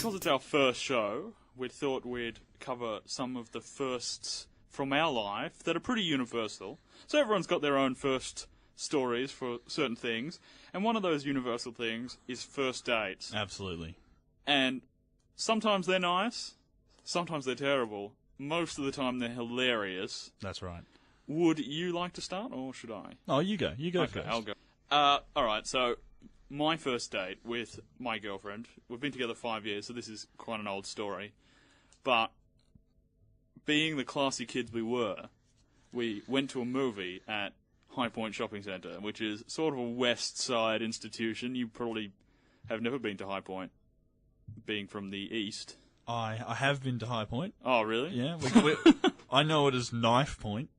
because it's our first show, we thought we'd cover some of the firsts from our life that are pretty universal. So everyone's got their own first stories for certain things, and one of those universal things is first dates. Absolutely. And sometimes they're nice, sometimes they're terrible. Most of the time they're hilarious. That's right. Would you like to start, or should I? Oh, you go. You go Okay, first. I'll go. Alright, so my first date with my girlfriend, we've been together 5 years, so this is quite an old story. But being the classy kids we were, we went to a movie at High Point Shopping Centre, which is sort of a West Side institution. You probably have never been to High Point, being from the East. I have been to High Point. Oh, really? Yeah. I know it as Knife Point.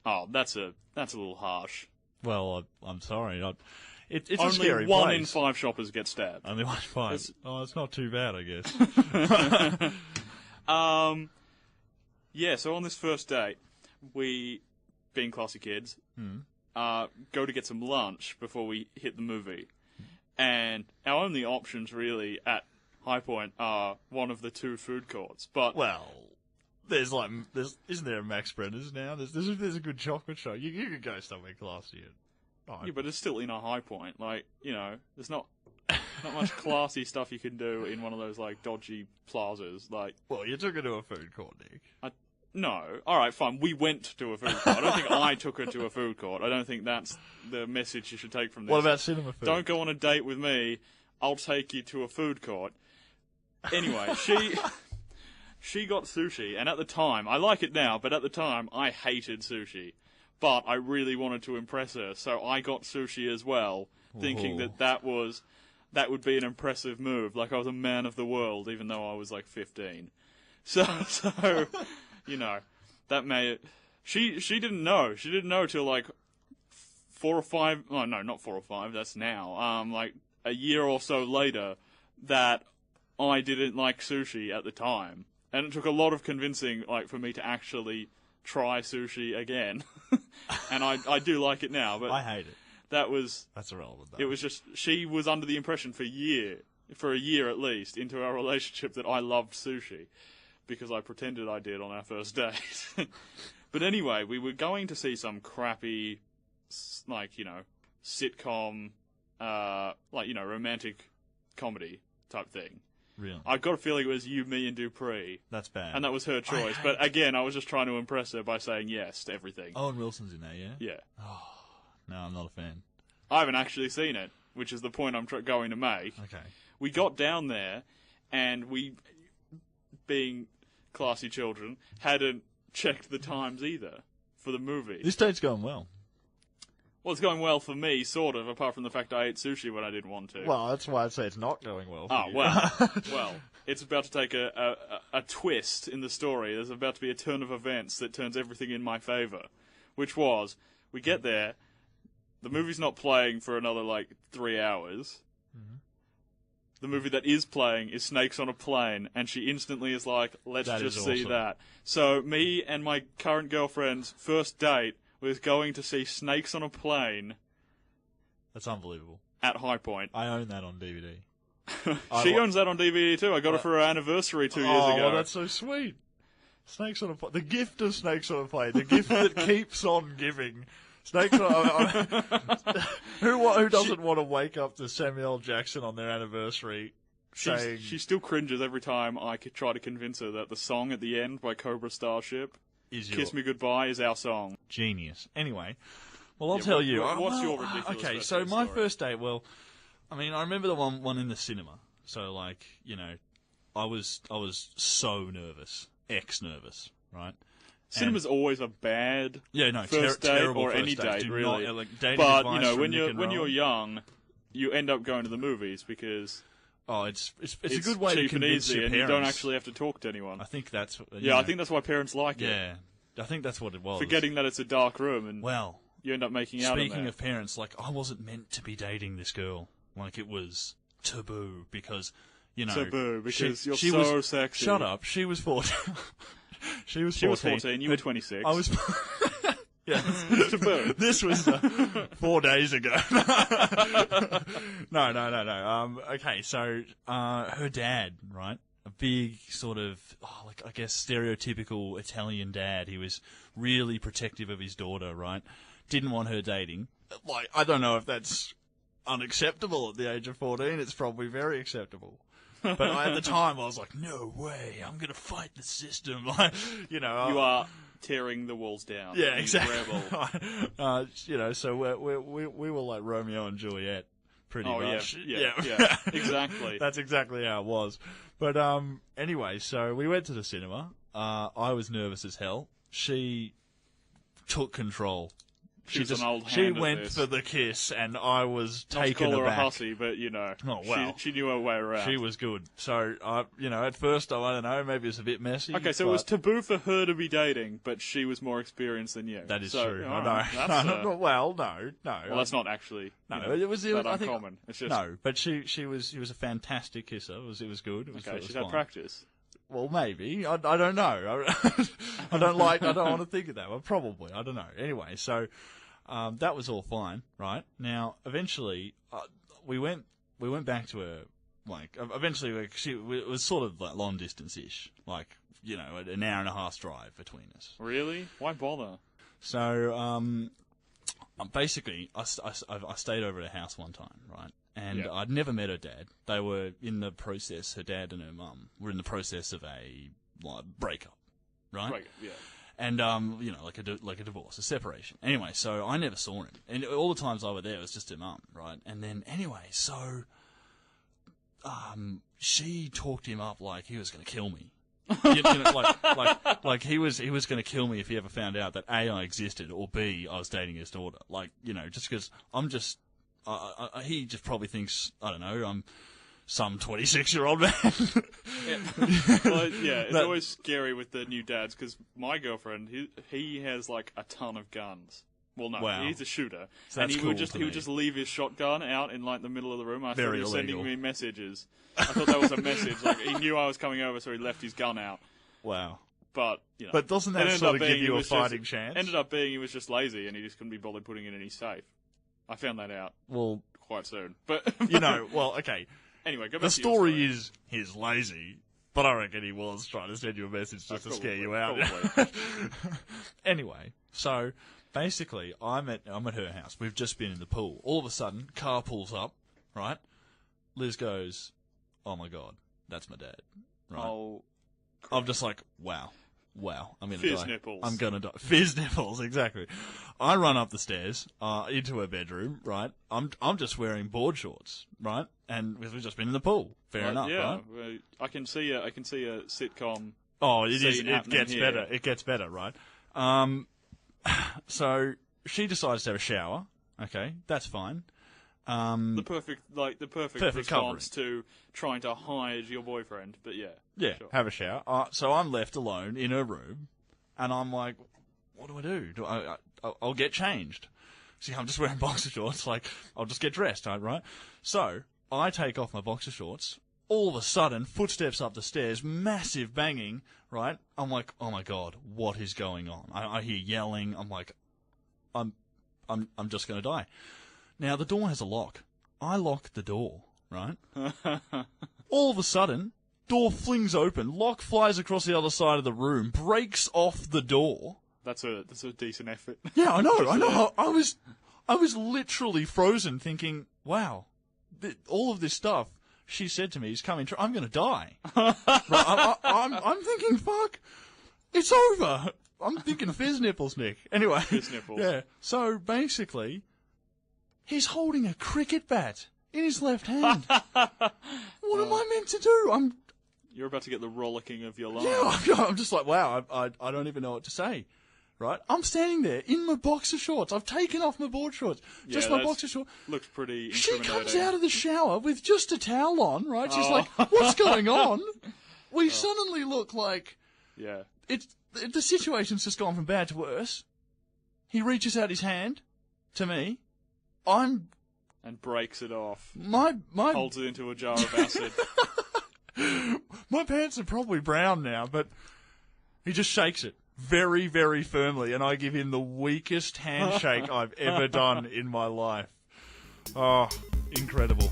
Oh, that's a little harsh. Well, I'm sorry. It's a Only scary one place. in 5 shoppers get stabbed. Only 1 in 5. It's not too bad, I guess. Yeah, so on this first date, we, being classy kids, go to get some lunch before we hit the movie. And our only options, really, at High Point are one of the 2 food courts. But Well, isn't there a Max Brenner's now? There's a good chocolate shop. You could go somewhere classy. yeah, but it's still in a High Point. Like, you know, there's not much classy stuff you can do in one of those, like, dodgy plazas. Like, Well, you took her to a food court, Nick. no. All right, fine. We went to a food court. I don't think I took her to a food court. I don't think that's the message you should take from this. What about cinema food? Don't go on a date with me. I'll take you to a food court. Anyway, she got sushi, and at the time, I like it now, but at the time, I hated sushi. But I really wanted to impress her, so I got sushi as well, thinking Whoa. that would be an impressive move. Like I was a man of the world, even though I was like 15. So you know, that may. She didn't know. She didn't know till like 4 or 5. Oh no, not 4 or 5. That's now. Like a year or so later, that I didn't like sushi at the time, and it took a lot of convincing, like, for me to actually try sushi again. And I do like it now, but I hate it. That's irrelevant, though. it was just, she was under the impression for a year at least, into our relationship, that I loved sushi, because I pretended I did on our first date. But anyway, we were going to see some crappy, like, you know, sitcom, like, you know, romantic comedy type thing. Really? I got a feeling it was You, Me, and Dupree. That's bad. And that was her choice. But again, I was just trying to impress her by saying yes to everything. Owen Wilson's in there, yeah? Yeah. No, I'm not a fan. I haven't actually seen it, which is the point I'm going to make. Okay. We got down there, and we, being classy children, hadn't checked the times either for the movie. This date's going well. Well, it's going well for me, sort of, apart from the fact I ate sushi when I didn't want to. Well, that's why I'd say it's not going well for you. Well, it's about to take a twist in the story. There's about to be a turn of events that turns everything in my favour. Which was, we get there, the movie's not playing for another, 3 hours. Mm-hmm. The movie that is playing is Snakes on a Plane, and she instantly is like, let's That just is see awesome. that. So, me and my current girlfriend's first date was going to see Snakes on a Plane That's unbelievable. at High Point. I own that on DVD. She owns that on DVD too. I got it for her anniversary 2 years ago. Oh, that's so sweet. Snakes on a Plane. The gift of Snakes on a Plane. The gift that keeps on giving. Snakes on Who doesn't want to wake up to Samuel L. Jackson on their anniversary saying... She still cringes every time I could try to convince her that the song at the end by Cobra Starship, Kiss Me Goodbye, is our song. Genius. Anyway, well, I'll tell you. What's your ridiculous Okay, first so date my story? first date, well, I mean, I remember the one in the cinema. So, I was so nervous. Nervous, right? Cinema's always a bad first date terrible or first any dates. date, Do really. not, dating but, advice you know, from when Nick and you're Rowan. young, you end up going to the movies because Oh, it's a good way to cheap and convince easy, your and parents. you don't actually have to talk to anyone. I think that's... I think that's why parents like it. Yeah, I think that's what it was. Forgetting that it's a dark room and Well, you end up making out in speaking there. of parents, I wasn't meant to be dating this girl. It was taboo because, Taboo, because she you're she so was, sexy. Shut up. She was 14. She was 14. She was 14, you were 26. I was... Yeah. Taboo. This was 4 days ago. No. Okay, so her dad, right? A big sort of, I guess, stereotypical Italian dad. He was really protective of his daughter, right? Didn't want her dating. Like, I don't know if that's unacceptable at the age of 14. It's probably very acceptable. But at the time, I was like, no way, I'm going to fight the system. Like, You are tearing the walls down. Yeah, you exactly. Rebel. So we were like Romeo and Juliet, pretty much. Yeah, exactly. That's exactly how it was. But anyway, so we went to the cinema. I was nervous as hell. She took control. She was an old hand She at went this. for the kiss, and I was Not to taken call her aback. a hussy, but Oh, well. she knew her way around. She was good. So at first I don't know, maybe it's a bit messy. Okay, so it was taboo for her to be dating, but she was more experienced than you. That is So, true. all I right, know. that's, No. Well, that's not actually. No, you know, it was. that I think, uncommon. It's just no, but she was a fantastic kisser. It was good. It was, okay. it was She's had fine. practice. Well, maybe. I don't know. I don't want to think of that. Well, probably. I don't know. Anyway, so that was all fine, right? Now, eventually, we went back to her. Like, eventually, it was sort of like long distance ish, like an hour and a half drive between us. Really? Why bother? So, basically, I stayed over at her house one time, right? And Yeah. I'd never met her dad. They were in the process, her dad and her mum were in the process of a breakup, right? Right. Yeah. And, like a divorce, a separation. Anyway, so I never saw him. And all the times I were there, it was just her mum, right? And then, anyway, so, she talked him up like he was going to kill me. Like he was going to kill me if he ever found out that A, I existed, or B, I was dating his daughter. Like, just because he just probably thinks, I don't know, I'm some 26-year-old man. Well, yeah, it's always scary with the new dads, because my girlfriend, he has like a ton of guns. Well, no, Wow. he's a shooter, So and that's he would cool to he would me. just leave his shotgun out in like the middle of the room. I thought Very he was illegal. sending me messages. I thought that was a message. Like he knew I was coming over, so he left his gun out. Wow. But But doesn't it that ended sort up of give being he you a was just- fighting chance? Ended up being he was just lazy, and he just couldn't be bothered putting it in his safe. I found that out Well, quite soon. But well, okay. anyway, go back The to your story is he's lazy, but I reckon he was trying to send you a message just to scare you out. Probably. Anyway, so basically, I'm at her house. We've just been in the pool. All of a sudden, car pulls up. Right, Liz goes, "Oh my god, that's my dad." Right, Oh, I'm just like, wow, I'm gonna Fizz die. nipples. I'm gonna die. Fizz nipples, exactly. I run up the stairs into her bedroom. Right, I'm just wearing board shorts. Right, and we've just been in the pool. Fair enough. Yeah, Right. well, I can see a sitcom. Oh, it is. scene It happening gets here. better. It gets better, right? So she decides to have a shower. Okay, that's fine. The perfect Perfect response to trying to hide your boyfriend. But yeah, Yeah, sure. have a shower. So I'm left alone in her room, and I'm like, what do I do? I'll get changed. See, I'm just wearing boxer shorts. Like, I'll just get dressed, right? So I take off my boxer shorts. All of a sudden, footsteps up the stairs, massive banging. Right? I'm like, oh my god, what is going on? I hear yelling. I'm like, I'm just gonna die. Now the door has a lock. I lock the door. Right? All of a sudden, door flings open, lock flies across the other side of the room, breaks off the door. That's a decent effort. Yeah, I know. I was literally frozen, thinking, "Wow, all of this stuff she said to me is coming true. I'm going to die." Right, I'm thinking, "Fuck, it's over." I'm thinking fizz nipples, Nick. Anyway, Fizz nipples. Yeah. So basically, he's holding a cricket bat in his left hand. What am I meant to do? You're about to get the rollicking of your life. Yeah, I'm just like, wow, I don't even know what to say. Right? I'm standing there in my boxer shorts. I've taken off my board shorts. Just my boxer shorts. Looks pretty She incriminating. comes out of the shower with just a towel on, right? She's like, what's going on? We suddenly look like Yeah. the situation's just gone from bad to worse. He reaches out his hand to me. And breaks it off. My Holds it into a jar of acid. my pants are probably brown now, but he just shakes it very, very firmly, and I give him the weakest handshake I've ever done in my life. Oh, incredible.